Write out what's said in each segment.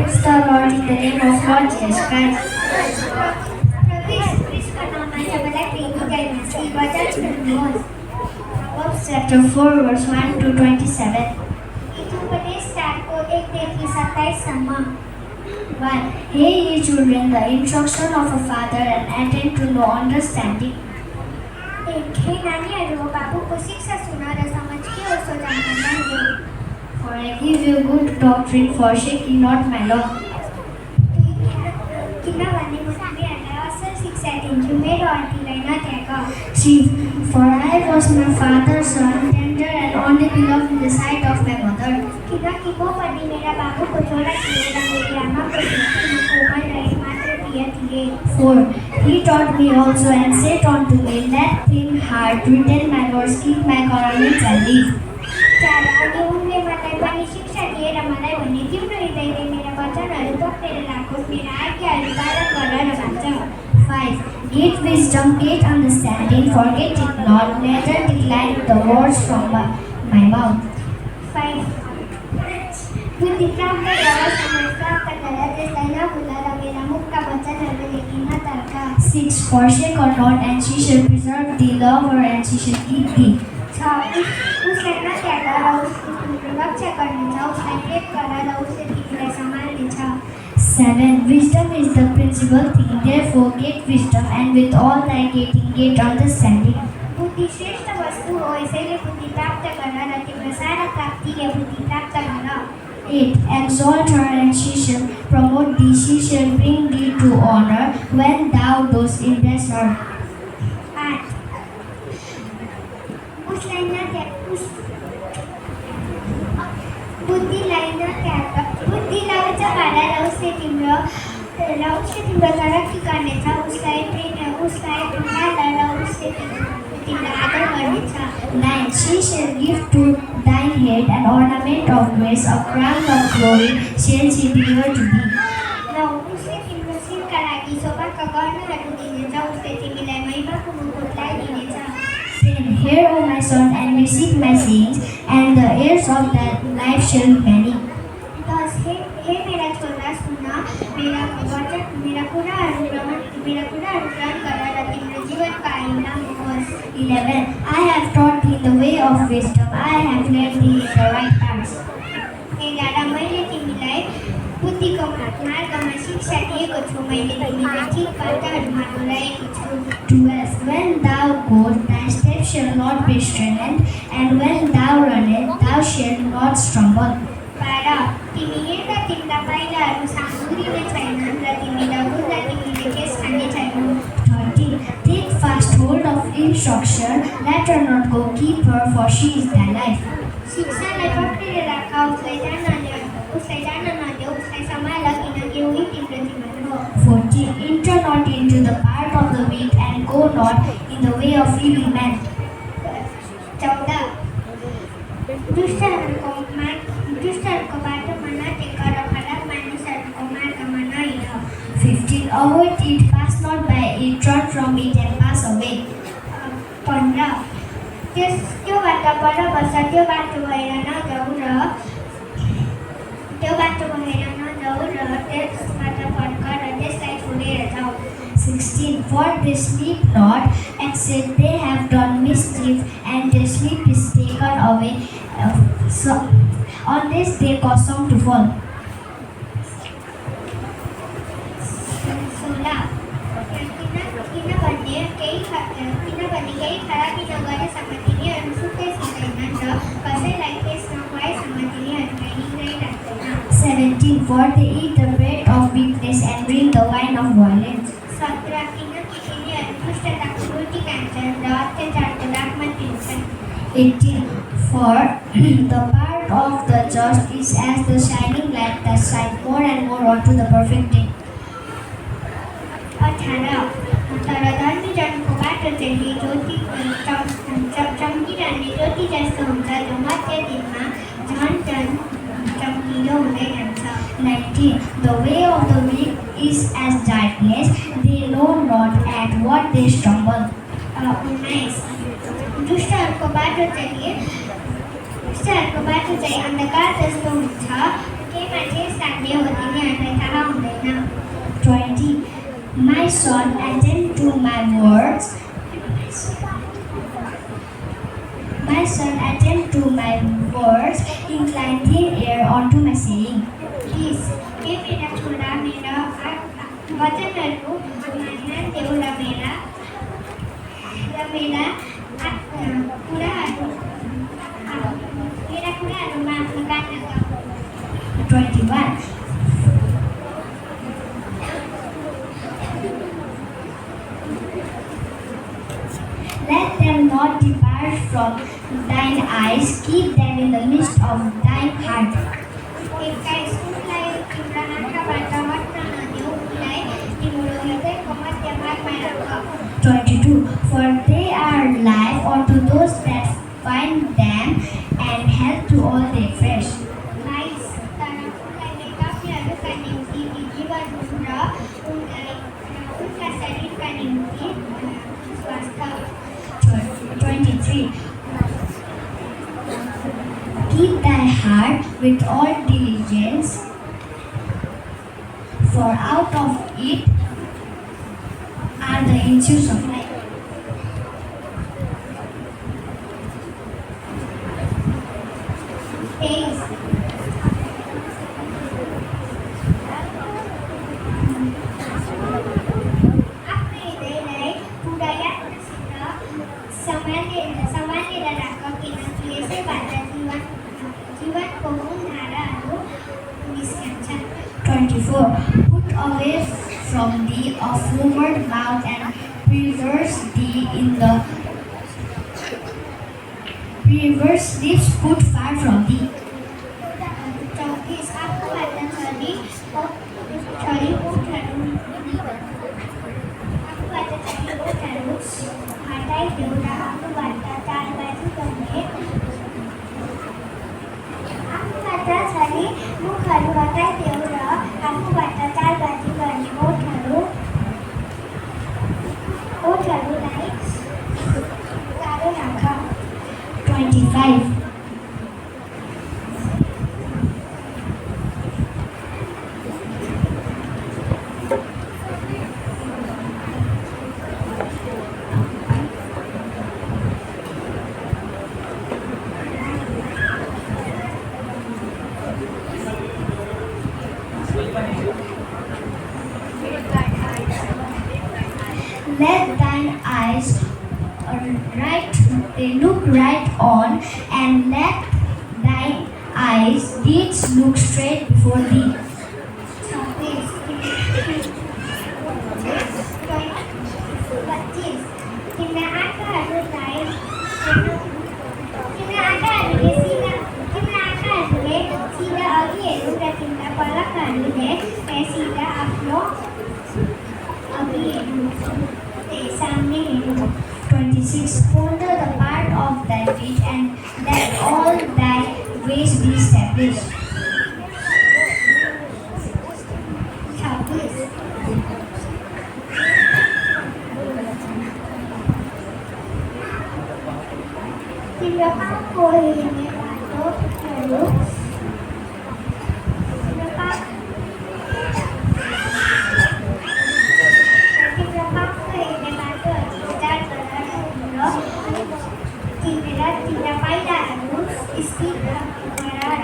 Praise the Lord in the name of Lord Jesus Christ. Proverbs chapter 4 verse 1 to 27. 1. Hear ye children the instruction of a father and attend to know understanding. For I give you good doctrine, forsake ye not my law. 3. For I was my father's son, tender and only beloved in the sight of my mother. 4. He taught me also and said unto me, let thin heart retain my words, keep my commandments and live. 5. Get wisdom, get understanding, forget it not, neither decline the words from my mouth. 5. 6. Forsake her not, and she shall preserve thee, love her, and she shall keep thee. 7. Wisdom is the principal thing, therefore get wisdom, and with all thy getting, get understanding. 8. Exalt her, and she shall promote thee, she shall bring thee to honor, when thou dost embrace her. 8. बुद्धि लावाच्या काढायला उसले तिम्रो तरक्की गर्नेछ उसलाई पुण्याला उसले तिम्रो आदर गर्नेछ. 9. She shall give to thine head an ornament of grace, a crown of glory shall she deliver to thee. 9. उसले तिम्रो शिरका लागि शोभाका गहनाहरू दिनेछ उसले तिमीलाई महिमाको मुकुटलाई दिनेछ. 10. Hear, O my son, and receive my sayings, and the heirs of thy life shall be many. 10. हे मेरा छोरा सुन, मेरा कुराहरू ग्रहण गर र तिम्रो जीवनका ऐना होस्. 11. I have taught thee the way of wisdom, I have led thee in the right paths. 11. मैले तिमीलाई बुद्धिको मार्गमा शिक्षा दिएको छु, मैले तिमीलाई ठिक बाटोहरूमा डोराएको छु. 12. When thou goest, thy steps shall not be straitened, and when thou runnest, thou shalt not stumble. 12. तिमी हेर्दा तिम्रा पाइलाहरू साँघुरिने छैनन् र तिमी दगुर्दा तिमीले केस खाने छैनौ. 13. Take fast hold of instruction, let her not go, keep her, for she is thy life. शिक्षालाई पक्रेर राख, उसलाई जान नदेऊ, उसलाई सम्हाल, किनकि उही तिम्रो जीवन हो. 14. Enter not into the path of the wicked, and go not in the way of evil men. 14. दुष्टहरूको बाटोमा नटेक र खराब मानिसहरूको मार्गमा नहिँड. 15. Avoid it, pass not by it, turn from it and pass away. 15. त्यो बाटो पर बस, त्यो बाटो भएर नजाऊ र त्यसबाट फर्क र त्यसलाई छोडेर जाऊ. 16. For they sleep not, except they have done mischief, and their sleep is taken away. So, on this they cause some to fall. 16. किनभने केही खराबी नगरेसम्म तिनीहरू सुत्दै सुत्दैनन् र कसैलाई केस नखुवाएसम्म तिनीहरूलाई निद्रै लाग्दैन. 17. For they eat the bread of weakness and drink the wine of violence. 17. किनकि तिनीहरू दुष्टताको रोटी खान्छन् र अत्याचारको दागमा पिउँछन्. 18. For the path of the just is as the shining light that shines more and more unto the perfect day. 18. तर धर्मीजनको बाटो चाहिँ चम्किरहने ज्योति जस्तो हुन्छ, जो मध्य दिनमा झन् चम्किलो हुँदै जान्छ. 19. The way of the weak is as darkness, they know not at what they stumble. 19. दुष्टहरूको बाटो चाहिँ अन्धकार जस्तो हुन्छ, के मान्छे साध्य हो तिनीहरूलाई थाहा हुँदैन। 20. My son, attend to my words. My son, attend to my words. Incline thin ear unto my saying. 20. हे मेरा छोरा मेरा वचनहरू ध्यान देऊ र मेरा कुराहरूमा आफ्नो कान लगाऊ। 21. Let them not depart from thine eyes, keep them in the midst of thine heart. 21. उसलाई तिम्रा आँखाबाट हट्न नदेऊ, उसलाई तिम्रो हृदयको मध्य भागमा राख। 22. For they are life unto those that find them, and health to all their flesh. 22. तर उनलाई वेदज्ञहरूका निम्ति जीवन हुन् र उनका शरीरका निम्ति स्वास्थ्य। 23. Keep thy heart with all diligence, for out of it are the issues of life. 23. आफ्नो हृदयलाई पुरा यात्रासित सम्हालेर राख, किनकि यसैबाट जीवनको मूल धाराहरू निस्कन्छन्। 24. Put away from thee a forward mouth, and perverse thee in the perverse lips put far from thee. 24. आफूबाट छली ओठहरू हटाइदेऊ र आफूबाट चालबाजी गर्ने मुखहरू हटाइदेऊ र आफूबाट चालबाजी गर्ने ओठहरूलाई टाढो राख। 25. Let thine eyes look right on, and let thine eyes deeds look straight before thee. 26. तिम्रा आँखाहरूले सिधा अघि हेर्नु र तिम्रा पलकहरूले सिधा आफ्नो अघि हेर्नु, सामने हेर्नु। 26. Ponder the part of thy feet, and let all thy ways be established. 26. तिम्रो पापको हेर्ने बाटोहरू विचार गरेर तिम्रा पाइलाहरू स्थिर गराएर।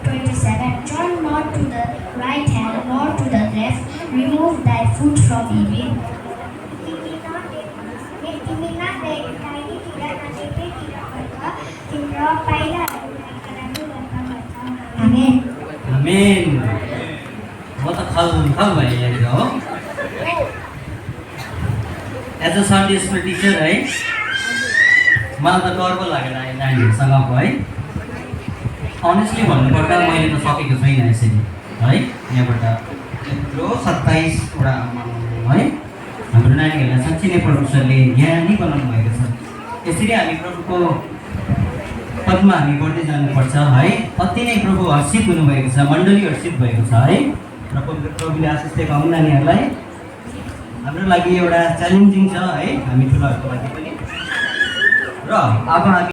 27. Turn not to the right hand, nor to the left. Remove thy foot from evil. तिमी न दाहिनेतिर न देब्रेतिर फर्क, तिम्रो पाइलाहरूलाई नराम्रोबाट बचाऊ। Amen. आमेन। म त खल भएँ यहाँनिर हो। As a Sunday school teacher है, मलाई त गर्व लागेर आयो नानीहरूसँगको है। अनेस्टली भन्नुपर्दा मैले त सकेको छैन यसरी है। यहाँबाट यत्रो 27वटा है हाम्रो नानीहरूलाई साँच्चै नै परमेश्वरले ज्ञानी बनाउनु भएको छ। यसरी हामी प्रभुको पदमा हामी बढ्दै जानुपर्छ है। अति नै प्रभु हर्षित हुनुभएको छ, मण्डली हर्षित भएको छ है। र प्रभुले आशिष दिएको आउँ नानीहरूलाई हाम्रो लागि एउटा च्यालेन्जिङ छ है, हामी ठुलोहरूको लागि पनि। र अब हामी